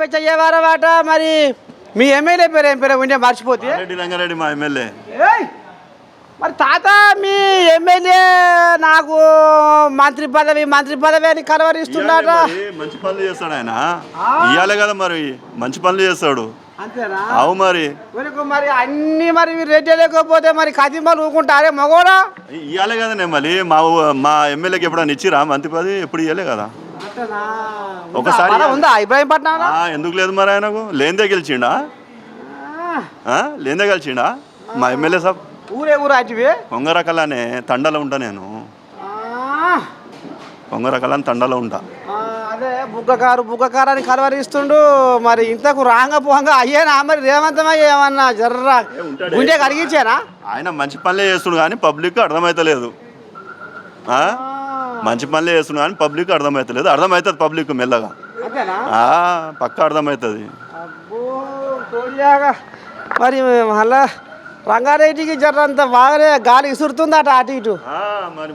పెచ్చ అయ్యేవారమాట. మరి మీ ఎమ్మెల్యే పేరు ఏం పేరు ఉండే మర్చిపోతే రెడ్డి రంగారెడ్డి మా ఎమ్మెల్యే. ఏయ్! మరి తాత మీ ఎమ్మెల్యే నాకు మంత్రి పదవి అని కలవరిస్తున్నాడా? మంచి పనులు చేస్తాడు ఆయన, ఇయ్యాలే కదా మరి, మంచి పనులు చేస్తాడు. అంతేనా? అవు మరి మరి అన్ని మరి రెడ్డి లేకపోతే మరి కదిమలు ఊకుంటారే మగోడా? ఇయ్యాలే కదనే మళ్ళీ మా ఎమ్మెల్యేకి ఎప్పుడైనా ఇచ్చిరా మంత్రి పదవి? ఎప్పుడు ఇయ్యలే కదా. ఒకసారి ఉందా ఇబ్రాహీంపట్నం? ఎందుకు లేదు మరి, ఆయనకు లేనిదే గెలిచిండా? లేనిదే గెలిచిండా మా ఎమ్మెల్యే సాబ్? ఊరే ఊరు అటువే కొంగరకలానే తండలో ఉంటా నేను, కొంగరకలని తండలో ఉంటా. అదే బుగ్గకారు అని కలవరిస్తుండు. మరి ఇంతకు రాంగ పోంగా అయ్యేనా మరి రేవంతమయ్య ఏమన్నా జర్రా గుండె కడిగించేనా? ఆయన మంచి పనులే చేస్తుండు కానీ పబ్లిక్ అర్థమవుతలేదు. మంచి పనులే చేస్తుండు కానీ పబ్లిక్ అర్థమవుతలేదు. అర్థమవుతుంది పబ్లిక్ మెల్లగా, పక్కా అర్థమవుతుంది. మరి మళ్ళా రంగారెడ్డికి జర్రంత బాగానే గాలి ఇసురుతుందట అటు ఇటు. మరి